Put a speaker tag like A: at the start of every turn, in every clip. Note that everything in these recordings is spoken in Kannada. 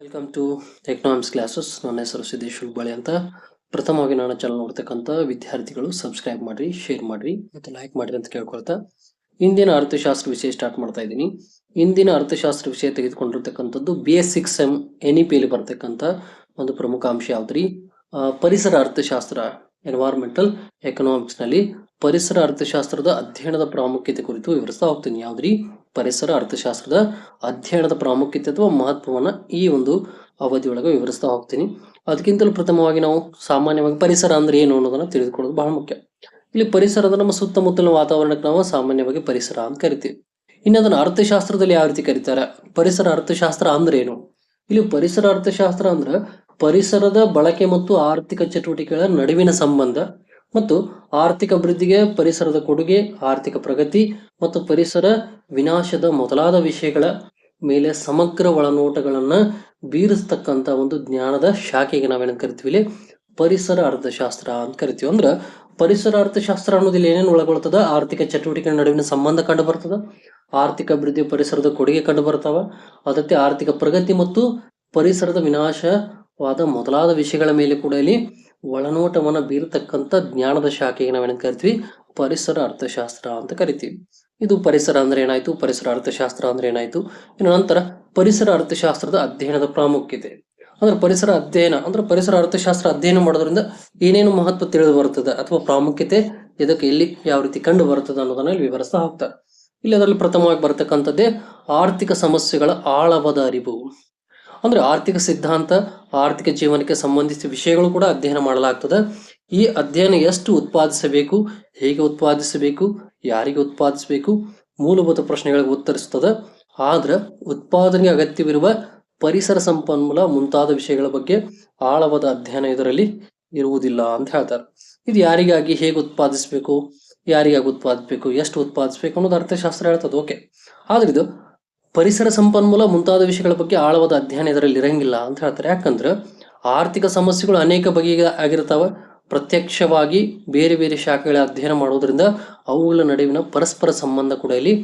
A: Welcome to economics classes. ನನ್ನ ಹೆಸರು ಸಿದ್ದೇಶ್ ಹುಲ್ಬಾಳಿ ಅಂತ. ಪ್ರಥಮವಾಗಿ ನನ್ನ ಚಾನಲ್ ನೋಡ್ತಕ್ಕಂಥ ವಿದ್ಯಾರ್ಥಿಗಳು ಸಬ್ಸ್ಕ್ರೈಬ್ ಮಾಡ್ರಿ, ಶೇರ್ ಮಾಡ್ರಿ ಮತ್ತು ಲೈಕ್ ಮಾಡ್ರಿ ಅಂತ ಕೇಳ್ಕೊಳ್ತಾ ಇಂದಿನ ಅರ್ಥಶಾಸ್ತ್ರ ವಿಷಯ ಸ್ಟಾರ್ಟ್ ಮಾಡ್ತಾ ಇದ್ದೀನಿ. ಇಂದಿನ ಅರ್ಥಶಾಸ್ತ್ರ ವಿಷಯ ತೆಗೆದುಕೊಂಡಿರ್ತಕ್ಕಂಥದ್ದು BS6 SEM NEP ಬರ್ತಕ್ಕಂಥ ಒಂದು ಪ್ರಮುಖ ಅಂಶ ಯಾವ್ದ್ರಿ? ಪರಿಸರ ಅರ್ಥಶಾಸ್ತ್ರ, ಎನ್ವೈರನ್ಮೆಂಟಲ್ ಎಕನಾಮಿಕ್ಸ್ ನಲ್ಲಿ ಪರಿಸರ ಅರ್ಥಶಾಸ್ತ್ರದ ಅಧ್ಯಯನದ ಪ್ರಾಮುಖ್ಯತೆ ಕುರಿತು ವಿವರಿಸ್ತಾ ಹೋಗ್ತೀನಿ. ಯಾವ್ದ್ರಿ? ಪರಿಸರ ಅರ್ಥಶಾಸ್ತ್ರದ ಅಧ್ಯಯನದ ಪ್ರಾಮುಖ್ಯತೆ ಅಥವಾ ಮಹತ್ವವನ್ನ ಈ ಒಂದು ಅವಧಿಯೊಳಗೆ ವಿವರಿಸ್ತಾ ಹೋಗ್ತೀನಿ. ಅದಕ್ಕಿಂತಲೂ ಪ್ರಥಮವಾಗಿ ನಾವು ಸಾಮಾನ್ಯವಾಗಿ ಪರಿಸರ ಅಂದ್ರೆ ಏನು ಅನ್ನೋದನ್ನ ತಿಳಿದುಕೊಳ್ಳೋದು ಬಹಳ ಮುಖ್ಯ. ಇಲ್ಲಿ ಪರಿಸರದ ನಮ್ಮ ಸುತ್ತಮುತ್ತಲಿನ ವಾತಾವರಣಕ್ಕೆ ನಾವು ಸಾಮಾನ್ಯವಾಗಿ ಪರಿಸರ ಅಂತ ಕರಿತೀವಿ. ಇನ್ನು ಅದನ್ನ ಅರ್ಥಶಾಸ್ತ್ರದಲ್ಲಿ ಯಾವ ರೀತಿ ಕರೀತಾರೆ? ಪರಿಸರ ಅರ್ಥಶಾಸ್ತ್ರ ಅಂದ್ರೆ ಏನು? ಇಲ್ಲಿ ಪರಿಸರ ಅರ್ಥಶಾಸ್ತ್ರ ಅಂದ್ರೆ ಪರಿಸರದ ಬಳಕೆ ಮತ್ತು ಆರ್ಥಿಕ ಚಟುವಟಿಕೆಗಳ ನಡುವಿನ ಸಂಬಂಧ ಮತ್ತು ಆರ್ಥಿಕ ಅಭಿವೃದ್ಧಿಗೆ ಪರಿಸರದ ಕೊಡುಗೆ, ಆರ್ಥಿಕ ಪ್ರಗತಿ ಮತ್ತು ಪರಿಸರ ವಿನಾಶದ ಮೊದಲಾದ ವಿಷಯಗಳ ಮೇಲೆ ಸಮಗ್ರ ಒಳನೋಟಗಳನ್ನ ಬೀರಿಸ್ತಕ್ಕಂಥ ಒಂದು ಜ್ಞಾನದ ಶಾಖೆಗೆ ನಾವೇನ ಕರಿತೀವಿ? ಇಲ್ಲಿ ಪರಿಸರ ಅರ್ಥಶಾಸ್ತ್ರ ಅಂತ ಕರಿತೀವಿ. ಅಂದ್ರ ಪರಿಸರ ಅರ್ಥಶಾಸ್ತ್ರ ಅನ್ನೋದಿಲ್ಲ ಏನೇನು ಒಳಗೊಳ್ತದ? ಆರ್ಥಿಕ ಚಟುವಟಿಕೆಗಳ ನಡುವಿನ ಸಂಬಂಧ ಕಂಡು ಬರ್ತದ, ಆರ್ಥಿಕ ಅಭಿವೃದ್ಧಿ, ಪರಿಸರದ ಕೊಡುಗೆ ಕಂಡು ಬರ್ತಾವ, ಅದಕ್ಕೆ ಆರ್ಥಿಕ ಪ್ರಗತಿ ಮತ್ತು ಪರಿಸರದ ವಿನಾಶವಾದ ಮೊದಲಾದ ವಿಷಯಗಳ ಮೇಲೆ ಕೂಡ ಇಲ್ಲಿ ಒಳನೋಟವನ್ನ ಬೀರತಕ್ಕಂಥ ಜ್ಞಾನದ ಶಾಖೆಗೆ ನಾವೇನ ಕರಿತೀವಿ? ಪರಿಸರ ಅರ್ಥಶಾಸ್ತ್ರ ಅಂತ ಕರಿತೀವಿ. ಇದು ಪರಿಸರ ಅಂದ್ರೆ ಏನಾಯ್ತು, ಪರಿಸರ ಅರ್ಥಶಾಸ್ತ್ರ ಅಂದ್ರೆ ಏನಾಯ್ತು. ಇನ್ನು ನಂತರ ಪರಿಸರ ಅರ್ಥಶಾಸ್ತ್ರದ ಅಧ್ಯಯನದ ಪ್ರಾಮುಖ್ಯತೆ ಅಂದ್ರೆ ಪರಿಸರ ಅಧ್ಯಯನ ಅಂದ್ರೆ ಪರಿಸರ ಅರ್ಥಶಾಸ್ತ್ರ ಅಧ್ಯಯನ ಮಾಡೋದ್ರಿಂದ ಏನೇನು ಮಹತ್ವ ತಿಳಿದು ಬರ್ತದೆ ಅಥವಾ ಪ್ರಾಮುಖ್ಯತೆ ಇದಕ್ಕೆ ಎಲ್ಲಿ ಯಾವ ರೀತಿ ಕಂಡು ಬರ್ತದೆ ಅನ್ನೋದನ್ನ ಇಲ್ಲಿ ವಿವರಿಸ್ತಾ ಹೋಗ್ತಾರೆ. ಇಲ್ಲಿ ಅದರಲ್ಲಿ ಪ್ರಥಮವಾಗಿ ಬರ್ತಕ್ಕಂಥದ್ದೇ ಆರ್ಥಿಕ ಸಮಸ್ಯೆಗಳ ಆಳವಾದ ಅರಿವು. ಅಂದ್ರೆ ಆರ್ಥಿಕ ಸಿದ್ಧಾಂತ, ಆರ್ಥಿಕ ಜೀವನಕ್ಕೆ ಸಂಬಂಧಿಸಿದ ವಿಷಯಗಳು ಕೂಡ ಅಧ್ಯಯನ ಮಾಡಲಾಗ್ತದೆ. ಈ ಅಧ್ಯಯನ ಎಷ್ಟು ಉತ್ಪಾದಿಸಬೇಕು, ಹೇಗೆ ಉತ್ಪಾದಿಸಬೇಕು, ಯಾರಿಗೆ ಉತ್ಪಾದಿಸಬೇಕು, ಮೂಲಭೂತ ಪ್ರಶ್ನೆಗಳಿಗೆ ಉತ್ತರಿಸ್ತದೆ. ಆದ್ರೆ ಉತ್ಪಾದನೆಗೆ ಅಗತ್ಯವಿರುವ ಪರಿಸರ ಸಂಪನ್ಮೂಲ ಮುಂತಾದ ವಿಷಯಗಳ ಬಗ್ಗೆ ಆಳವಾದ ಅಧ್ಯಯನ ಇದರಲ್ಲಿ ಇರುವುದಿಲ್ಲ ಅಂತ ಹೇಳ್ತಾರೆ. ಇದು ಯಾರಿಗಾಗಿ, ಹೇಗೆ ಉತ್ಪಾದಿಸಬೇಕು, ಯಾರಿಗಾಗಿ ಉತ್ಪಾದಿಸಬೇಕು, ಎಷ್ಟು ಉತ್ಪಾದಿಸಬೇಕು ಅನ್ನೋದು ಅರ್ಥಶಾಸ್ತ್ರ ಹೇಳ್ತದೆ. ಓಕೆ, ಆದ್ರೆ ಇದು ಪರಿಸರ ಸಂಪನ್ಮೂಲ ಮುಂತಾದ ವಿಷಯಗಳ ಬಗ್ಗೆ ಆಳವಾದ ಅಧ್ಯಯನ ಇದರಲ್ಲಿ ಇರಂಗಿಲ್ಲ ಅಂತ ಹೇಳ್ತಾರೆ. ಯಾಕಂದ್ರೆ ಆರ್ಥಿಕ ಸಮಸ್ಯೆಗಳು ಅನೇಕ ಬಗೆಯ ಆಗಿರ್ತಾವ. ಪ್ರತ್ಯಕ್ಷವಾಗಿ ಬೇರೆ ಬೇರೆ ಶಾಖೆಗಳ ಅಧ್ಯಯನ ಮಾಡೋದ್ರಿಂದ ಅವುಗಳ ನಡುವಿನ ಪರಸ್ಪರ ಸಂಬಂಧ ಕೂಡ ಇಲ್ಲಿ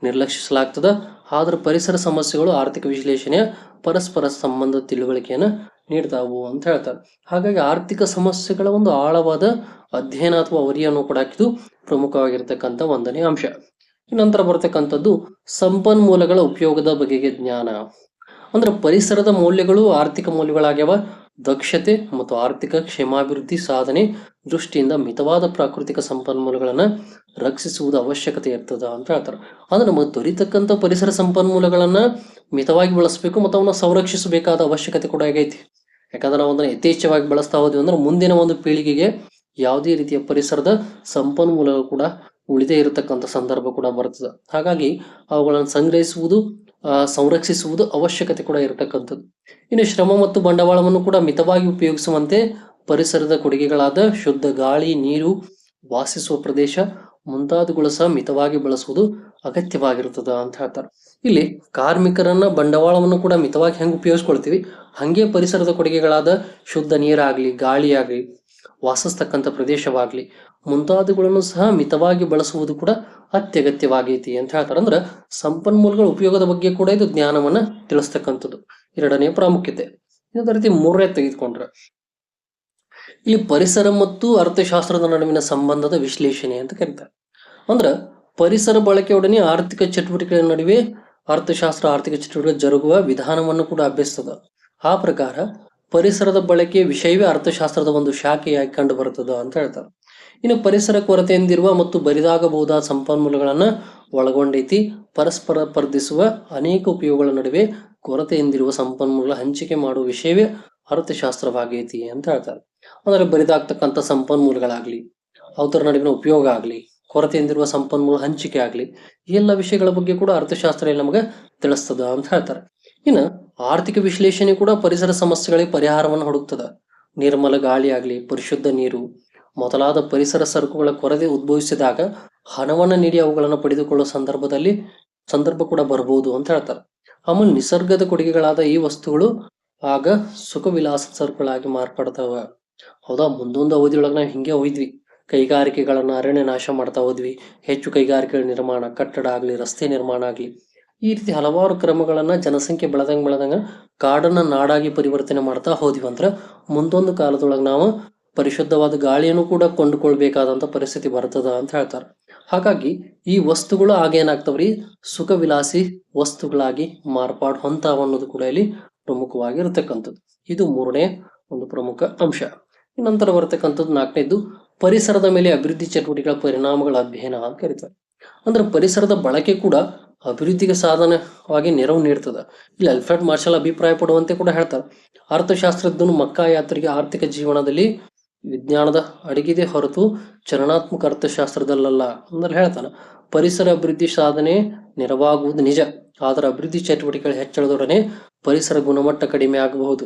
A: ನಿರ್ಲಕ್ಷಿಸಲಾಗ್ತದೆ. ಆದ್ರೆ ಪರಿಸರ ಸಮಸ್ಯೆಗಳು ಆರ್ಥಿಕ ವಿಶ್ಲೇಷಣೆಯ ಪರಸ್ಪರ ಸಂಬಂಧ ತಿಳುವಳಿಕೆಯನ್ನು ನೀಡ್ತಾವು ಅಂತ ಹೇಳ್ತಾರೆ. ಹಾಗಾಗಿ ಆರ್ಥಿಕ ಸಮಸ್ಯೆಗಳ ಒಂದು ಆಳವಾದ ಅಧ್ಯಯನ ಅಥವಾ ವರಿಯನ್ನು ಕೂಡ ಇದು ಪ್ರಮುಖವಾಗಿರ್ತಕ್ಕಂಥ ಒಂದನೇ ಅಂಶ. ನಂತರ ಬರ್ತಕ್ಕಂಥದ್ದು ಸಂಪನ್ಮೂಲಗಳ ಉಪಯೋಗದ ಬಗೆಗೆ ಜ್ಞಾನ. ಅಂದ್ರೆ ಪರಿಸರದ ಮೌಲ್ಯಗಳು ಆರ್ಥಿಕ ಮೌಲ್ಯಗಳಾಗ್ಯಾವ. ದಕ್ಷತೆ ಮತ್ತು ಆರ್ಥಿಕ ಕ್ಷೇಮಾಭಿವೃದ್ಧಿ ಸಾಧನೆ ದೃಷ್ಟಿಯಿಂದ ಮಿತವಾದ ಪ್ರಾಕೃತಿಕ ಸಂಪನ್ಮೂಲಗಳನ್ನ ರಕ್ಷಿಸುವುದು ಅವಶ್ಯಕತೆ ಇರ್ತದ ಅಂತ ಹೇಳ್ತಾರೆ. ಅಂದ್ರೆ ನಮಗೆ ದೊರೀತಕ್ಕಂಥ ಪರಿಸರ ಸಂಪನ್ಮೂಲಗಳನ್ನ ಮಿತವಾಗಿ ಬಳಸಬೇಕು ಮತ್ತು ಅವನ್ನ ಸಂರಕ್ಷಿಸಬೇಕಾದ ಅವಶ್ಯಕತೆ ಕೂಡ ಆಗೈತಿ. ಯಾಕಂದ್ರೆ ನಾವು ಅದನ್ನ ಯಥೇಚ್ಛವಾಗಿ ಬಳಸ್ತಾ ಹೋದ್ವಿ ಅಂದ್ರೆ ಮುಂದಿನ ಒಂದು ಪೀಳಿಗೆಗೆ ಯಾವುದೇ ರೀತಿಯ ಪರಿಸರದ ಸಂಪನ್ಮೂಲಗಳು ಕೂಡ ಉಳಿದೇ ಇರತಕ್ಕಂಥ ಸಂದರ್ಭ ಕೂಡ ಬರ್ತದೆ. ಹಾಗಾಗಿ ಅವುಗಳನ್ನು ಸಂಗ್ರಹಿಸುವುದು, ಸಂರಕ್ಷಿಸುವುದು ಅವಶ್ಯಕತೆ ಕೂಡ ಇರತಕ್ಕಂಥದ್ದು. ಇನ್ನು ಶ್ರಮ ಮತ್ತು ಬಂಡವಾಳವನ್ನು ಕೂಡ ಮಿತವಾಗಿ ಉಪಯೋಗಿಸುವಂತೆ ಪರಿಸರದ ಕೊಡುಗೆಗಳಾದ ಶುದ್ಧ ಗಾಳಿ, ನೀರು, ವಾಸಿಸುವ ಪ್ರದೇಶ ಮುಂತಾದವುಗಳು ಸಹ ಮಿತವಾಗಿ ಬಳಸುವುದು ಅಗತ್ಯವಾಗಿರ್ತದ ಅಂತ ಹೇಳ್ತಾರೆ. ಇಲ್ಲಿ ಕಾರ್ಮಿಕರನ್ನ, ಬಂಡವಾಳವನ್ನು ಕೂಡ ಮಿತವಾಗಿ ಹೆಂಗೆ ಉಪಯೋಗಿಸ್ಕೊಳ್ತೀವಿ ಹಂಗೆ ಪರಿಸರದ ಕೊಡುಗೆಗಳಾದ ಶುದ್ಧ ನೀರಾಗ್ಲಿ, ಗಾಳಿ ಆಗ್ಲಿ, ವಾಸಿಸ್ತಕ್ಕಂಥ ಪ್ರದೇಶವಾಗ್ಲಿ ಮುಂತಾದವುಗಳನ್ನು ಸಹ ಮಿತವಾಗಿ ಬಳಸುವುದು ಕೂಡ ಅತ್ಯಗತ್ಯವಾಗೈತಿ ಅಂತ ಹೇಳ್ತಾರೆ. ಅಂದ್ರೆ ಸಂಪನ್ಮೂಲಗಳ ಉಪಯೋಗದ ಬಗ್ಗೆ ಕೂಡ ಇದು ಜ್ಞಾನವನ್ನ ತಿಳಿಸ್ತಕ್ಕಂಥದ್ದು ಎರಡನೇ ಪ್ರಾಮುಖ್ಯತೆ. ಇದೇ ರೀತಿ ಮೂರನೇ ತೆಗೆದುಕೊಂಡ್ರೆ ಇಲ್ಲಿ ಪರಿಸರ ಮತ್ತು ಅರ್ಥಶಾಸ್ತ್ರದ ನಡುವಿನ ಸಂಬಂಧದ ವಿಶ್ಲೇಷಣೆ ಅಂತ ಕರೀತಾರೆ. ಅಂದ್ರ ಪರಿಸರ ಬಳಕೆಯೊಡನೆ ಆರ್ಥಿಕ ಚಟುವಟಿಕೆಗಳ ನಡುವೆ ಅರ್ಥಶಾಸ್ತ್ರ ಆರ್ಥಿಕ ಚಟುವಟಿಕೆ ಜರುಗುವ ವಿಧಾನವನ್ನು ಕೂಡ ಅಭ್ಯಸಿಸ್ತದ. ಆ ಪ್ರಕಾರ ಪರಿಸರದ ಬಳಕೆಯ ವಿಷಯವೇ ಅರ್ಥಶಾಸ್ತ್ರದ ಒಂದು ಶಾಖೆಯಾಗಿ ಕಂಡು ಬರ್ತದ ಅಂತ ಹೇಳ್ತಾರೆ. ಇನ್ನು ಪರಿಸರ ಕೊರತೆಯಿಂದಿರುವ ಮತ್ತು ಬರಿದಾಗಬಹುದಾದ ಸಂಪನ್ಮೂಲಗಳನ್ನ ಒಳಗೊಂಡೈತಿ. ಪರಸ್ಪರ ಸ್ಪರ್ಧಿಸುವ ಅನೇಕ ಉಪಯೋಗಗಳ ನಡುವೆ ಕೊರತೆಯಿಂದಿರುವ ಸಂಪನ್ಮೂಲ ಹಂಚಿಕೆ ಮಾಡುವ ವಿಷಯವೇ ಅರ್ಥಶಾಸ್ತ್ರವಾಗೈತಿ ಅಂತ ಹೇಳ್ತಾರೆ. ಅಂದ್ರೆ ಬರಿದಾಗ್ತಕ್ಕಂಥ ಸಂಪನ್ಮೂಲಗಳಾಗ್ಲಿ, ಅವತರ ನಡುವಿನ ಉಪಯೋಗ ಆಗ್ಲಿ, ಕೊರತೆಯಿಂದಿರುವ ಸಂಪನ್ಮೂಲ ಹಂಚಿಕೆ ಆಗ್ಲಿ, ಈ ಎಲ್ಲ ವಿಷಯಗಳ ಬಗ್ಗೆ ಕೂಡ ಅರ್ಥಶಾಸ್ತ್ರ ನಮಗೆ ತಿಳಿಸ್ತದ ಅಂತ ಹೇಳ್ತಾರೆ. ಇನ್ನು ಆರ್ಥಿಕ ವಿಶ್ಲೇಷಣೆ ಕೂಡ ಪರಿಸರ ಸಮಸ್ಯೆಗಳಿಗೆ ಪರಿಹಾರವನ್ನು ಹುಡುಕ್ತದ. ನಿರ್ಮಲ ಗಾಳಿ ಆಗ್ಲಿ, ಪರಿಶುದ್ಧ ನೀರು ಮೊದಲಾದ ಪರಿಸರ ಸರಕುಗಳ ಕೊರತೆ ಉದ್ಭವಿಸಿದಾಗ ಹಣವನ್ನ ನೀಡಿ ಅವುಗಳನ್ನು ಪಡೆದುಕೊಳ್ಳುವ ಸಂದರ್ಭ ಕೂಡ ಬರಬಹುದು ಅಂತ ಹೇಳ್ತಾರೆ. ಆಮೇಲೆ ನಿಸರ್ಗದ ಕೊಡುಗೆಗಳಾದ ಈ ವಸ್ತುಗಳು ಆಗ ಸುಖ ವಿಲಾಸ ಸರಕುಗಳಾಗಿ ಮಾರ್ಪಡ್ತಾವ. ಹೌದಾ, ಮುಂದೊಂದು ಅವಧಿಯೊಳಗೆ ನಾವು ಹಿಂಗೆ ಹೋಯ್ದ್ವಿ. ಕೈಗಾರಿಕೆಗಳನ್ನ ಅರಣ್ಯ ನಾಶ ಮಾಡ್ತಾ ಹೋದ್ವಿ. ಹೆಚ್ಚು ಕೈಗಾರಿಕೆಗಳ ನಿರ್ಮಾಣ, ಕಟ್ಟಡ ಆಗ್ಲಿ, ರಸ್ತೆ ನಿರ್ಮಾಣ ಆಗ್ಲಿ, ಈ ರೀತಿ ಹಲವಾರು ಕ್ರಮಗಳನ್ನ ಜನಸಂಖ್ಯೆ ಬೆಳೆದಂಗ ಕಾಡನ್ನ ನಾಡಾಗಿ ಪರಿವರ್ತನೆ ಮಾಡ್ತಾ ಹೋದಿವಂದ್ರ ಮುಂದೊಂದು ಕಾಲದೊಳಗೆ ನಾವು ಪರಿಶುದ್ಧವಾದ ಗಾಳಿಯನ್ನು ಕೂಡ ಕೊಂಡುಕೊಳ್ಬೇಕಾದಂತ ಪರಿಸ್ಥಿತಿ ಬರ್ತದ ಅಂತ ಹೇಳ್ತಾರೆ. ಹಾಗಾಗಿ ಈ ವಸ್ತುಗಳು ಆಗೇನಾಗ್ತವ್ರಿ ಸುಖ ವಿಲಾಸಿ ವಸ್ತುಗಳಾಗಿ ಮಾರ್ಪಾಡು ಹೊಂತಾವ ಅನ್ನೋದು ಕೂಡ ಇಲ್ಲಿ ಪ್ರಮುಖವಾಗಿರ್ತಕ್ಕಂಥದ್ದು. ಇದು ಮೂರನೇ ಒಂದು ಪ್ರಮುಖ ಅಂಶ. ನಂತರ ಬರ್ತಕ್ಕಂಥದ್ದು ನಾಲ್ಕನೇದು ಪರಿಸರದ ಮೇಲೆ ಅಭಿವೃದ್ಧಿ ಚಟುವಟಿಕೆಗಳ ಪರಿಣಾಮಗಳ ಅಧ್ಯಯನ ಅಂತ ಕರೀತಾರೆ. ಅಂದ್ರೆ ಪರಿಸರದ ಬಳಕೆ ಕೂಡ ಅಭಿವೃದ್ಧಿಗೆ ಸಾಧನವಾಗಿ ನೆರವು ನೀಡ್ತದ. ಇಲ್ಲಿ ಅಲ್ಫ್ರೆಡ್ ಮಾರ್ಷಲ್ ಅಭಿಪ್ರಾಯ ಪಡುವಂತೆ ಕೂಡ ಹೇಳ್ತಾರೆ, ಅರ್ಥಶಾಸ್ತ್ರಜ್ಞನು ಮಕ್ಕಾ ಯಾತ್ರೆಗೆ ಆರ್ಥಿಕ ಜೀವನದಲ್ಲಿ ವಿಜ್ಞಾನದ ಅಡಗಿದೆ ಹೊರತು ಚಲನಾತ್ಮಕ ಅರ್ಥಶಾಸ್ತ್ರದಲ್ಲ ಅಂದ್ರೆ ಹೇಳ್ತಾನೆ. ಪರಿಸರ ಅಭಿವೃದ್ಧಿ ಸಾಧನೆ ನೆರವಾಗುವುದು ನಿಜ, ಆದರೆ ಅಭಿವೃದ್ಧಿ ಚಟುವಟಿಕೆಗಳ ಹೆಚ್ಚಳದೊಡನೆ ಪರಿಸರ ಗುಣಮಟ್ಟ ಕಡಿಮೆ ಆಗಬಹುದು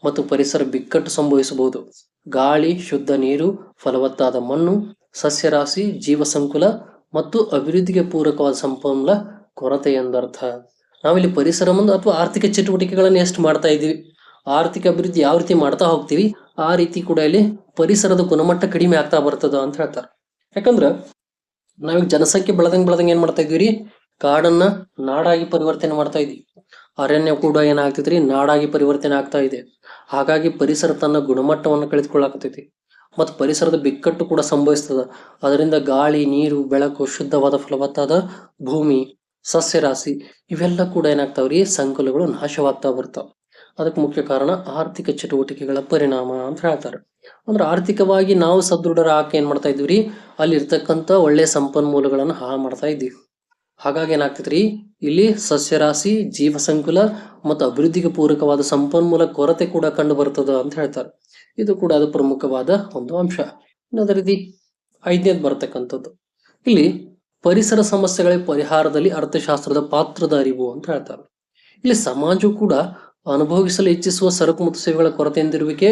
A: ಮತ್ತು ಪರಿಸರ ಬಿಕ್ಕಟ್ಟು ಸಂಭವಿಸಬಹುದು. ಗಾಳಿ, ಶುದ್ಧ ನೀರು, ಫಲವತ್ತಾದ ಮಣ್ಣು, ಸಸ್ಯರಾಶಿ, ಜೀವ ಸಂಕುಲ ಮತ್ತು ಅಭಿವೃದ್ಧಿಗೆ ಪೂರಕವಾದ ಸಂಪನ್ಮೂಲ ಕೊರತೆ ಎಂದರ್ಥ. ನಾವಿಲ್ಲಿ ಪರಿಸರ ಮುಂದೆ ಅಥವಾ ಆರ್ಥಿಕ ಚಟುವಟಿಕೆಗಳನ್ನು ಎಷ್ಟು ಮಾಡ್ತಾ ಇದೀವಿ, ಆರ್ಥಿಕ ಅಭಿವೃದ್ಧಿ ಯಾವ ರೀತಿ ಮಾಡ್ತಾ ಹೋಗ್ತೀವಿ, ಆ ರೀತಿ ಕೂಡ ಇಲ್ಲಿ ಪರಿಸರದ ಗುಣಮಟ್ಟ ಕಡಿಮೆ ಆಗ್ತಾ ಬರ್ತದ ಅಂತ ಹೇಳ್ತಾರೆ. ಯಾಕಂದ್ರ ನಾವೀಗ ಜನಸಂಖ್ಯೆ ಬೆಳೆದಂಗ್ ಏನ್ ಮಾಡ್ತಾ ಇದೀವಿ, ಕಾಡನ್ನ ನಾಡಾಗಿ ಪರಿವರ್ತನೆ ಮಾಡ್ತಾ ಇದೀವಿ. ಅರಣ್ಯ ಕೂಡ ಏನಾಗ್ತೈತ್ರಿ, ನಾಡಾಗಿ ಪರಿವರ್ತನೆ ಆಗ್ತಾ ಇದೆ. ಹಾಗಾಗಿ ಪರಿಸರ ತನ್ನ ಗುಣಮಟ್ಟವನ್ನು ಕಳೆದುಕೊಳ್ಳಾಕತೈತಿ ಮತ್ತು ಪರಿಸರದ ಬಿಕ್ಕಟ್ಟು ಕೂಡ ಸಂಭವಿಸ್ತದ. ಅದರಿಂದ ಗಾಳಿ, ನೀರು, ಬೆಳಕು, ಶುದ್ಧವಾದ ಫಲವತ್ತಾದ ಭೂಮಿ, ಸಸ್ಯರಾಶಿ ಇವೆಲ್ಲ ಕೂಡ ಏನಾಗ್ತಾವ್ರಿ, ಸಂಕುಲಗಳು ನಾಶವಾಗ್ತಾ ಬರ್ತಾವ. ಅದಕ್ಕೆ ಮುಖ್ಯ ಕಾರಣ ಆರ್ಥಿಕ ಚಟುವಟಿಕೆಗಳ ಪರಿಣಾಮ ಅಂತ ಹೇಳ್ತಾರೆ. ಅಂದ್ರೆ ಆರ್ಥಿಕವಾಗಿ ನಾವು ಸದೃಢರಾಕ ಏನ್ ಮಾಡ್ತಾ ಇದೀವ್ರಿ, ಅಲ್ಲಿ ಇರ್ತಕ್ಕಂಥ ಒಳ್ಳೆ ಸಂಪನ್ಮೂಲಗಳನ್ನ ಹಾಳು ಮಾಡ್ತಾ ಇದ್ದೀವಿ. ಹಾಗಾಗಿ ಏನಾಗ್ತೈತ್ರಿ, ಇಲ್ಲಿ ಸಸ್ಯರಾಶಿ, ಜೀವ ಸಂಕುಲ ಮತ್ತು ಅಭಿವೃದ್ಧಿಗೆ ಪೂರಕವಾದ ಸಂಪನ್ಮೂಲ ಕೊರತೆ ಕೂಡ ಕಂಡು ಬರ್ತದ ಅಂತ ಹೇಳ್ತಾರೆ. ಇದು ಕೂಡ ಅದು ಪ್ರಮುಖವಾದ ಒಂದು ಅಂಶ. ಅದೇ ರೀತಿ ಐದನೇದು ಬರ್ತಕ್ಕಂಥದ್ದು ಇಲ್ಲಿ ಪರಿಸರ ಸಮಸ್ಯೆಗಳ ಪರಿಹಾರದಲ್ಲಿ ಅರ್ಥಶಾಸ್ತ್ರದ ಪಾತ್ರದ ಅರಿವು ಅಂತ ಹೇಳ್ತಾರೆ. ಇಲ್ಲಿ ಸಮಾಜವು ಕೂಡ ಅನುಭವಿಸಲು ಇಚ್ಛಿಸುವ ಸರಕು ಮತ್ತು ಸೇವೆಗಳ ಕೊರತೆಯಿಂದಿರುವಿಕೆ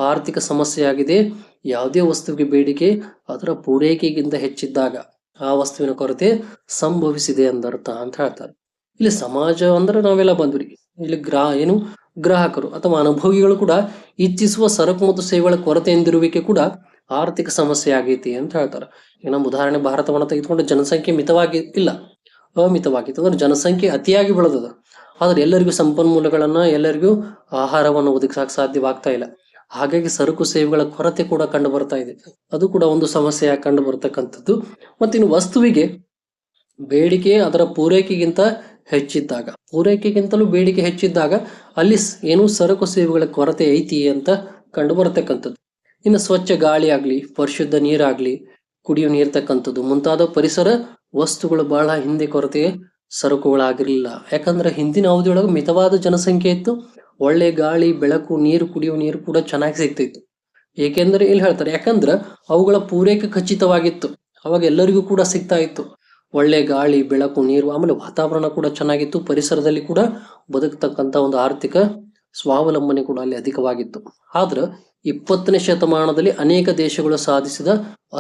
A: ಆರ್ಥಿಕ ಸಮಸ್ಯೆಯಾಗಿದೆ. ಯಾವುದೇ ವಸ್ತುವಿಗೆ ಬೇಡಿಕೆ ಅದರ ಪೂರೈಕೆಗಿಂತ ಹೆಚ್ಚಿದ್ದಾಗ ಆ ವಸ್ತುವಿನ ಕೊರತೆ ಸಂಭವಿಸಿದೆ ಎಂದರ್ಥ ಅಂತ ಹೇಳ್ತಾರೆ. ಇಲ್ಲಿ ಸಮಾಜ ಅಂದ್ರೆ ನಾವೆಲ್ಲ ಬಂದ್ವಿ, ಇಲ್ಲಿ ಗ್ರಾಹಕರು ಅಥವಾ ಅನುಭವಿಗಳು ಕೂಡ ಇಚ್ಛಿಸುವ ಸರಕು ಮತ್ತು ಸೇವೆಗಳ ಕೊರತೆಯಿಂದಿರುವಿಕೆ ಕೂಡ ಆರ್ಥಿಕ ಸಮಸ್ಯೆ ಆಗೈತಿ ಅಂತ ಹೇಳ್ತಾರೆ. ಈಗ ನಮ್ಮ ಉದಾಹರಣೆ ಭಾರತವನ್ನು ತೆಗೆದುಕೊಂಡು ಜನಸಂಖ್ಯೆ ಮಿತವಾಗಿ ಇಲ್ಲ, ಅಮಿತವಾಗಿತ್ತು. ಅಂದ್ರೆ ಜನಸಂಖ್ಯೆ ಅತಿಯಾಗಿ ಬೆಳೆದದ, ಆದ್ರೆ ಎಲ್ಲರಿಗೂ ಸಂಪನ್ಮೂಲಗಳನ್ನ, ಎಲ್ಲರಿಗೂ ಆಹಾರವನ್ನು ಒದಗಿಸಕ್ ಸಾಧ್ಯವಾಗ್ತಾ ಇಲ್ಲ. ಹಾಗಾಗಿ ಸರಕು ಸೇವೆಗಳ ಕೊರತೆ ಕೂಡ ಕಂಡು ಬರ್ತಾ ಇದೆ. ಅದು ಕೂಡ ಒಂದು ಸಮಸ್ಯೆಯಾಗಿ ಕಂಡು ಬರ್ತಕ್ಕಂಥದ್ದು. ಮತ್ತಿನ್ನು ವಸ್ತುವಿಗೆ ಬೇಡಿಕೆ ಅದರ ಪೂರೈಕೆಗಿಂತ ಹೆಚ್ಚಿದ್ದಾಗ, ಪೂರೈಕೆಗಿಂತಲೂ ಬೇಡಿಕೆ ಹೆಚ್ಚಿದ್ದಾಗ ಅಲ್ಲಿ ಏನು ಸರಕು ಸೇವೆಗಳ ಕೊರತೆ ಐತಿ ಅಂತ ಕಂಡು ಬರತಕ್ಕಂಥದ್ದು. ಇನ್ನು ಸ್ವಚ್ಛ ಗಾಳಿ ಆಗ್ಲಿ, ಪರಿಶುದ್ಧ ನೀರಾಗ್ಲಿ, ಕುಡಿಯುವ ನೀರ್ತಕ್ಕಂಥದ್ದು ಮುಂತಾದ ಪರಿಸರ ವಸ್ತುಗಳು ಬಹಳ ಹಿಂದೆ ಕೊರತೆ ಸರಕುಗಳಾಗಿರ್ಲಿಲ್ಲ. ಯಾಕಂದ್ರೆ ಹಿಂದಿನ ಅವಧಿಯೊಳಗೆ ಮಿತವಾದ ಜನಸಂಖ್ಯೆ ಇತ್ತು, ಒಳ್ಳೆ ಗಾಳಿ, ಬೆಳಕು, ನೀರು, ಕುಡಿಯುವ ನೀರು ಕೂಡ ಚೆನ್ನಾಗಿ ಸಿಗ್ತಿತ್ತು. ಏಕೆಂದ್ರೆ ಇಲ್ಲಿ ಹೇಳ್ತಾರೆ, ಯಾಕಂದ್ರೆ ಅವುಗಳ ಪೂರೈಕೆ ಖಚಿತವಾಗಿತ್ತು, ಅವಾಗ ಎಲ್ಲರಿಗೂ ಕೂಡ ಸಿಗ್ತಾ ಇತ್ತು. ಒಳ್ಳೆ ಗಾಳಿ, ಬೆಳಕು, ನೀರು, ಆಮೇಲೆ ವಾತಾವರಣ ಕೂಡ ಚೆನ್ನಾಗಿತ್ತು. ಪರಿಸರದಲ್ಲಿ ಕೂಡ ಬದುಕತಕ್ಕಂತ ಒಂದು ಆರ್ಥಿಕ ಸ್ವಾವಲಂಬನೆ ಕೂಡ ಅಲ್ಲಿ ಅಧಿಕವಾಗಿತ್ತು. ಆದ್ರ 20ನೇ ಶತಮಾನದಲ್ಲಿ ಅನೇಕ ದೇಶಗಳು ಸಾಧಿಸಿದ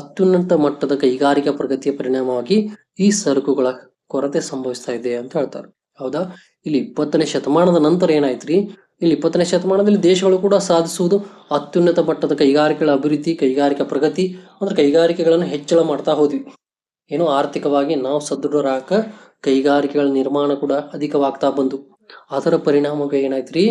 A: ಅತ್ಯುನ್ನತ ಮಟ್ಟದ ಕೈಗಾರಿಕಾ ಪ್ರಗತಿಯ ಪರಿಣಾಮವಾಗಿ ಈ ಸರಕುಗಳ ಕೊರತೆ ಸಂಭವಿಸ್ತಾ ಇದೆ ಅಂತ ಹೇಳ್ತಾರೆ. ಹೌದಾ, ಇಲ್ಲಿ 20ನೇ ಶತಮಾನದ ನಂತರ ಏನಾಯ್ತ್ರಿ, ಇಲ್ಲಿ 20ನೇ ಶತಮಾನದಲ್ಲಿ ದೇಶಗಳು ಕೂಡ ಸಾಧಿಸುವುದು ಅತ್ಯುನ್ನತ ಮಟ್ಟದ ಕೈಗಾರಿಕೆಗಳ ಅಭಿವೃದ್ಧಿ, ಕೈಗಾರಿಕಾ ಪ್ರಗತಿ. ಅಂದ್ರೆ ಕೈಗಾರಿಕೆಗಳನ್ನು ಹೆಚ್ಚಳ ಮಾಡ್ತಾ ಹೋದ್ವಿ. ಏನೋ ಆರ್ಥಿಕವಾಗಿ ನಾವು ಸದೃಢರಾಕ ಕೈಗಾರಿಕೆಗಳ ನಿರ್ಮಾಣ ಕೂಡ ಅಧಿಕವಾಗ್ತಾ ಬಂದು, ಅದರ ಪರಿಣಾಮವಾಗಿ ಏನಾಯ್ತ್ರಿ,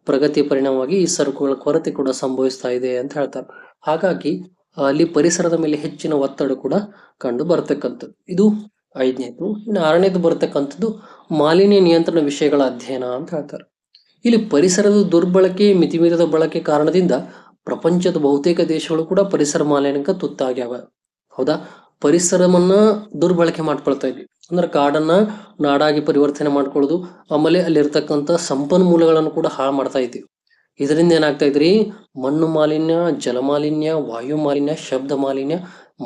A: ಪ್ರಗತಿಯ ಪರಿಣಾಮವಾಗಿ ಈ ಸರಕುಗಳ ಕೊರತೆ ಕೂಡ ಸಂಭವಿಸ್ತಾ ಇದೆ ಅಂತ ಹೇಳ್ತಾರೆ. ಹಾಗಾಗಿ ಅಲ್ಲಿ ಪರಿಸರದ ಮೇಲೆ ಹೆಚ್ಚಿನ ಒತ್ತಡ ಕೂಡ ಕಂಡು ಬರ್ತಕ್ಕಂಥದ್ದು. ಇದು 5ನೇದು. ಇನ್ನು 6ನೇದು ಬರ್ತಕ್ಕಂಥದ್ದು ಮಾಲಿನ್ಯ ನಿಯಂತ್ರಣ ವಿಷಯಗಳ ಅಧ್ಯಯನ ಅಂತ ಹೇಳ್ತಾರೆ. ಇಲ್ಲಿ ಪರಿಸರದ ದುರ್ಬಳಕೆ, ಮಿತಿಮೀರಿದ ಬಳಕೆ ಕಾರಣದಿಂದ ಪ್ರಪಂಚದ ಬಹುತೇಕ ದೇಶಗಳು ಕೂಡ ಪರಿಸರ ಮಾಲಿನ್ಯಕ್ಕೆ ತುತ್ತಾಗ್ಯಾವ. ಹೌದಾ, ಪರಿಸರವನ್ನ ದುರ್ಬಳಕೆ ಮಾಡ್ಕೊಳ್ತಾ ಇದ್ವಿ. ಅಂದ್ರೆ ಕಾಡನ್ನ ನಾಡಾಗಿ ಪರಿವರ್ತನೆ ಮಾಡ್ಕೊಳ್ಳೋದು, ಆಮೇಲೆ ಅಲ್ಲಿರ್ತಕ್ಕಂಥ ಸಂಪನ್ಮೂಲಗಳನ್ನು ಕೂಡ ಹಾಳು ಮಾಡ್ತಾ ಇದ್ದೀವಿ. ಇದರಿಂದ ಏನಾಗ್ತಾ ಇದ್ರಿ, ಮಣ್ಣು ಮಾಲಿನ್ಯ, ಜಲ ಮಾಲಿನ್ಯ, ವಾಯು ಮಾಲಿನ್ಯ, ಶಬ್ದ ಮಾಲಿನ್ಯ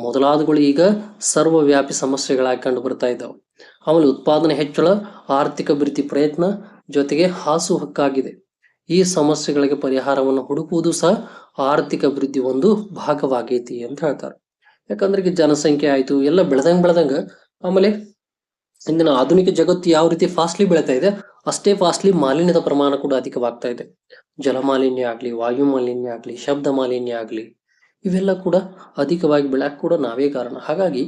A: ಮೊದಲಾದಗಳು ಈಗ ಸರ್ವವ್ಯಾಪಿ ಸಮಸ್ಯೆಗಳಾಗಿ ಕಂಡು ಬರ್ತಾ ಇದ್ದಾವೆ. ಆಮೇಲೆ ಉತ್ಪಾದನೆ ಹೆಚ್ಚಳ, ಆರ್ಥಿಕ ಅಭಿವೃದ್ಧಿ ಪ್ರಯತ್ನ ಜೊತೆಗೆ ಹಾಸು ಹಕ್ಕಾಗಿದೆ. ಈ ಸಮಸ್ಯೆಗಳಿಗೆ ಪರಿಹಾರವನ್ನು ಹುಡುಕುವುದು ಸಹ ಆರ್ಥಿಕ ಅಭಿವೃದ್ಧಿ ಒಂದು ಭಾಗವಾಗೈತಿ ಅಂತ ಹೇಳ್ತಾರೆ. ಯಾಕಂದ್ರೆ ಈಗ ಜನಸಂಖ್ಯೆ ಆಯ್ತು, ಎಲ್ಲ ಬೆಳೆದಂಗ ಆಮೇಲೆ ಇಂದಿನ ಆಧುನಿಕ ಜಗತ್ತು ಯಾವ ರೀತಿ ಫಾಸ್ಟ್ಲಿ ಬೆಳೀತಾ ಇದೆ, ಅಷ್ಟೇ ಫಾಸ್ಟ್ಲಿ ಮಾಲಿನ್ಯದ ಪ್ರಮಾಣ ಕೂಡ ಅಧಿಕವಾಗ್ತಾ ಇದೆ. ಜಲ ಮಾಲಿನ್ಯ ಆಗ್ಲಿ, ವಾಯು ಮಾಲಿನ್ಯ ಆಗ್ಲಿ, ಶಬ್ದ ಮಾಲಿನ್ಯ ಆಗ್ಲಿ, ಇವೆಲ್ಲ ಕೂಡ ಅಧಿಕವಾಗಿ ಬೆಳೆಯಕ್ಕೆ ಕೂಡ ನಾವೇ ಕಾರಣ. ಹಾಗಾಗಿ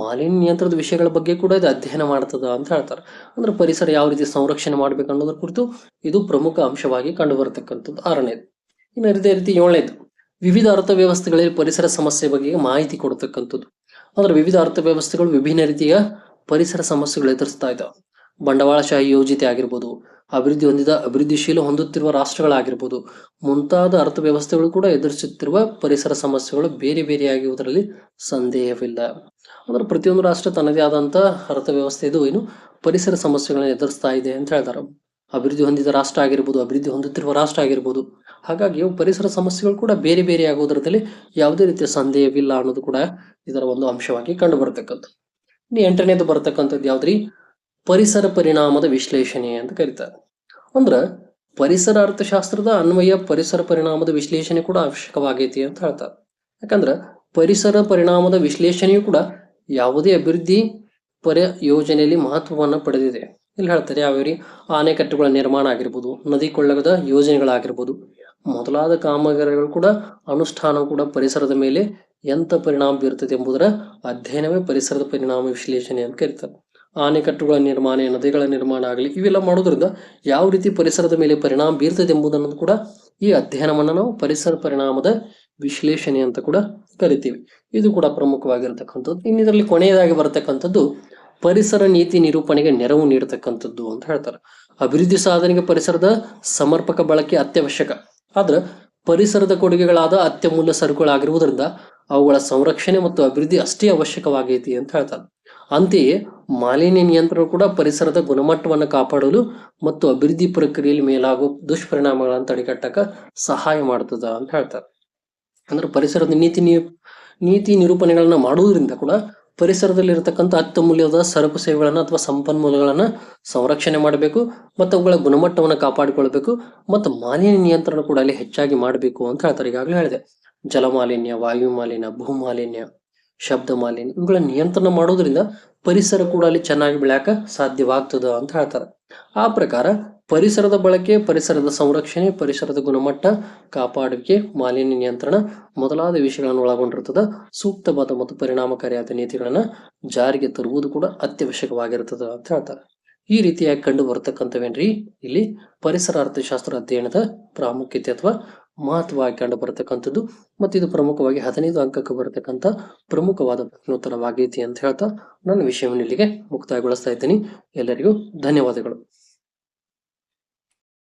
A: ಮಾಲಿನ್ಯ ನಿಯಂತ್ರಣದ ವಿಷಯಗಳ ಬಗ್ಗೆ ಕೂಡ ಇದು ಅಧ್ಯಯನ ಮಾಡ್ತದ ಅಂತ ಹೇಳ್ತಾರೆ. ಅಂದ್ರೆ ಪರಿಸರ ಯಾವ ರೀತಿ ಸಂರಕ್ಷಣೆ ಮಾಡ್ಬೇಕು ಅನ್ನೋದ್ರ ಕುರಿತು ಇದು ಪ್ರಮುಖ ಅಂಶವಾಗಿ ಕಂಡು ಬರತಕ್ಕಂಥದ್ದು. 6ನೇದು. ಇನ್ನು ಇದೇ ರೀತಿ 7ನೇದು, ವಿವಿಧ ಅರ್ಥವ್ಯವಸ್ಥೆಗಳಲ್ಲಿ ಪರಿಸರ ಸಮಸ್ಯೆ ಬಗ್ಗೆ ಮಾಹಿತಿ ಕೊಡ್ತಕ್ಕಂಥದ್ದು. ಅಂದ್ರೆ ವಿವಿಧ ಅರ್ಥವ್ಯವಸ್ಥೆಗಳು ವಿಭಿನ್ನ ರೀತಿಯ ಪರಿಸರ ಸಮಸ್ಯೆಗಳು ಎದುರಿಸ್ತಾ ಇದ್ದಾವೆ. ಬಂಡವಾಳಶಾಹಿ ಯೋಜಿತ ಆಗಿರ್ಬೋದು, ಅಭಿವೃದ್ಧಿಶೀಲ ಹೊಂದುತ್ತಿರುವ ರಾಷ್ಟ್ರಗಳಾಗಿರ್ಬೋದು, ಮುಂತಾದ ಅರ್ಥವ್ಯವಸ್ಥೆಗಳು ಕೂಡ ಎದುರಿಸುತ್ತಿರುವ ಪರಿಸರ ಸಮಸ್ಯೆಗಳು ಬೇರೆ ಬೇರೆಯಾಗಿರುವುದರಲ್ಲಿ ಸಂದೇಹವಿಲ್ಲ. ಅಂದ್ರೆ ಪ್ರತಿಯೊಂದು ರಾಷ್ಟ್ರ ತನ್ನದೇ ಆದಂತ ಅರ್ಥವ್ಯವಸ್ಥೆ ಇದು ಏನು ಪರಿಸರ ಸಮಸ್ಯೆಗಳನ್ನ ಎದುರಿಸ್ತಾ ಇದೆ ಅಂತ ಹೇಳ್ತಾರೆ. ಅಭಿವೃದ್ಧಿ ಹೊಂದಿದ ರಾಷ್ಟ್ರ ಆಗಿರ್ಬೋದು, ಅಭಿವೃದ್ಧಿ ಹೊಂದುತ್ತಿರುವ ರಾಷ್ಟ್ರ ಆಗಿರ್ಬೋದು. ಹಾಗಾಗಿ ಪರಿಸರ ಸಮಸ್ಯೆಗಳು ಕೂಡ ಬೇರೆ ಬೇರೆ ಆಗುವುದರಲ್ಲಿ ಯಾವುದೇ ರೀತಿಯ ಸಂದೇಹವಿಲ್ಲ ಅನ್ನೋದು ಕೂಡ ಇದರ ಒಂದು ಅಂಶವಾಗಿ ಕಂಡು ಬರತಕ್ಕಂಥದ್ದು. ಇನ್ನು 8ನೇದು ಬರತಕ್ಕಂಥದ್ದು ಯಾವ್ದ್ರಿ, ಪರಿಸರ ಪರಿಣಾಮದ ವಿಶ್ಲೇಷಣೆ ಅಂತ ಕರೀತಾರೆ. ಅಂದ್ರ ಪರಿಸರ ಅರ್ಥಶಾಸ್ತ್ರದ ಅನ್ವಯ ಪರಿಸರ ಪರಿಣಾಮದ ವಿಶ್ಲೇಷಣೆ ಕೂಡ ಅವಶ್ಯಕವಾಗೈತಿ ಅಂತ ಹೇಳ್ತಾರೆ. ಯಾಕಂದ್ರ ಪರಿಸರ ಪರಿಣಾಮದ ವಿಶ್ಲೇಷಣೆಯು ಕೂಡ ಯಾವುದೇ ಅಭಿವೃದ್ಧಿ ಯೋಜನೆಯಲ್ಲಿ ಮಹತ್ವವನ್ನ ಪಡೆದಿದೆ. ಇಲ್ಲಿ ಹೇಳ್ತಾರೆ ಯಾವ್ಯಾವ ಆಣೆಕಟ್ಟುಗಳ ನಿರ್ಮಾಣ ಆಗಿರ್ಬೋದು, ನದಿ ಕೊಳ್ಳಗದ ಯೋಜನೆಗಳಾಗಿರ್ಬೋದು, ಮೊದಲಾದ ಕಾಮಗಾರಿಗಳು ಕೂಡ ಅನುಷ್ಠಾನ ಕೂಡ ಪರಿಸರದ ಮೇಲೆ ಎಂತ ಪರಿಣಾಮ ಬೀರುತ್ತದೆ ಎಂಬುದರ ಅಧ್ಯಯನವೇ ಪರಿಸರದ ಪರಿಣಾಮ ವಿಶ್ಲೇಷಣೆ ಅಂತ ಕರೀತಾರೆ. ಆಣೆಕಟ್ಟುಗಳ ನಿರ್ಮಾಣ, ನದಿಗಳ ನಿರ್ಮಾಣ ಆಗಲಿ ಇವೆಲ್ಲ ಮಾಡೋದ್ರಿಂದ ಯಾವ ರೀತಿ ಪರಿಸರದ ಮೇಲೆ ಪರಿಣಾಮ ಬೀರ್ತದೆ ಎಂಬುದನ್ನು ಕೂಡ ಈ ಅಧ್ಯಯನವನ್ನು ನಾವು ಪರಿಸರ ಪರಿಣಾಮದ ವಿಶ್ಲೇಷಣೆ ಅಂತ ಕೂಡ ಕರಿತೀವಿ. ಇದು ಕೂಡ ಪ್ರಮುಖವಾಗಿರ್ತಕ್ಕಂಥದ್ದು. ಇನ್ನು ಇದರಲ್ಲಿ ಕೊನೆಯದಾಗಿ ಬರತಕ್ಕಂಥದ್ದು ಪರಿಸರ ನೀತಿ ನಿರೂಪಣೆಗೆ ನೆರವು ನೀಡತಕ್ಕಂಥದ್ದು ಅಂತ ಹೇಳ್ತಾರೆ. ಅಭಿವೃದ್ಧಿ ಸಾಧನೆಗೆ ಪರಿಸರದ ಸಮರ್ಪಕ ಬಳಕೆ ಅತ್ಯವಶ್ಯಕ. ಆದ್ರೆ ಪರಿಸರದ ಕೊಡುಗೆಗಳಾದ ಅತ್ಯಮೂಲ್ಯ ಸರಕುಗಳಾಗಿರುವುದರಿಂದ ಅವುಗಳ ಸಂರಕ್ಷಣೆ ಮತ್ತು ಅಭಿವೃದ್ಧಿ ಅಷ್ಟೇ ಅವಶ್ಯಕವಾಗೈತಿ ಅಂತ ಹೇಳ್ತಾರೆ. ಅಂತೆಯೇ ಮಾಲಿನ್ಯ ನಿಯಂತ್ರಣ ಕೂಡ ಪರಿಸರದ ಗುಣಮಟ್ಟವನ್ನು ಕಾಪಾಡಲು ಮತ್ತು ಅಭಿವೃದ್ಧಿ ಪ್ರಕ್ರಿಯೆಯಲ್ಲಿ ಮೇಲಾಗುವ ದುಷ್ಪರಿಣಾಮಗಳನ್ನು ತಡೆಗಟ್ಟಕ ಸಹಾಯ ಮಾಡ್ತದ ಅಂತ ಹೇಳ್ತಾರೆ. ಅಂದ್ರೆ ಪರಿಸರದ ನೀತಿ ನಿರೂಪಣೆಗಳನ್ನ ಮಾಡುವುದರಿಂದ ಕೂಡ ಪರಿಸರದಲ್ಲಿ ಇರತಕ್ಕಂಥ ಅತ್ಯಮೂಲ್ಯದ ಸರಕು ಸೇವೆಗಳನ್ನ ಅಥವಾ ಸಂಪನ್ಮೂಲಗಳನ್ನ ಸಂರಕ್ಷಣೆ ಮಾಡಬೇಕು ಮತ್ತು ಅವುಗಳ ಗುಣಮಟ್ಟವನ್ನು ಕಾಪಾಡಿಕೊಳ್ಬೇಕು ಮತ್ತು ಮಾಲಿನ್ಯ ನಿಯಂತ್ರಣ ಕೂಡ ಅಲ್ಲಿ ಹೆಚ್ಚಾಗಿ ಮಾಡಬೇಕು ಅಂತ ಹೇಳ್ತಾರೆ. ಈಗಾಗಲೇ ಹೇಳಿದೆ, ಜಲ ಮಾಲಿನ್ಯ, ವಾಯು ಮಾಲಿನ್ಯ, ಭೂ ಮಾಲಿನ್ಯ, ಶಬ್ದ ಮಾಲಿನ್ಯ ಇವುಗಳ ನಿಯಂತ್ರಣ ಮಾಡೋದ್ರಿಂದ ಪರಿಸರ ಕೂಡ ಅಲ್ಲಿ ಚೆನ್ನಾಗಿ ಬೆಳೆಯಕ ಸಾಧ್ಯವಾಗ್ತದ ಅಂತ ಹೇಳ್ತಾರೆ. ಆ ಪ್ರಕಾರ ಪರಿಸರದ ಬಳಕೆ, ಪರಿಸರದ ಸಂರಕ್ಷಣೆ, ಪರಿಸರದ ಗುಣಮಟ್ಟ ಕಾಪಾಡುವಿಕೆ, ಮಾಲಿನ್ಯ ನಿಯಂತ್ರಣ ಮೊದಲಾದ ವಿಷಯಗಳನ್ನು ಒಳಗೊಂಡಿರ್ತದ. ಸೂಕ್ತವಾದ ಮತ್ತು ಪರಿಣಾಮಕಾರಿಯಾದ ನೀತಿಗಳನ್ನ ಜಾರಿಗೆ ತರುವುದು ಕೂಡ ಅತ್ಯವಶ್ಯಕವಾಗಿರ್ತದ ಅಂತ ಹೇಳ್ತಾರೆ. ಈ ರೀತಿಯಾಗಿ ಕಂಡು ಬರತಕ್ಕಂಥವೇನ್ರಿ ಇಲ್ಲಿ ಪರಿಸರ ಅರ್ಥಶಾಸ್ತ್ರ ಅಧ್ಯಯನದ ಪ್ರಾಮುಖ್ಯತೆ ಅಥವಾ ಮಹತ್ವವಾಗಿ ಕಂಡು ಬರತಕ್ಕಂಥದ್ದು. ಮತ್ತು ಇದು ಪ್ರಮುಖವಾಗಿ 15 ಅಂಕಕ್ಕೆ ಬರತಕ್ಕಂಥ ಪ್ರಮುಖವಾದ ಪ್ರಶ್ನೋತ್ತರವಾಗೈತಿ ಅಂತ ಹೇಳ್ತಾ ನನ್ನ ವಿಷಯವನ್ನು ಇಲ್ಲಿಗೆ ಮುಕ್ತಾಯಗೊಳಿಸ್ತಾ ಇದ್ದೀನಿ. ಎಲ್ಲರಿಗೂ ಧನ್ಯವಾದಗಳು.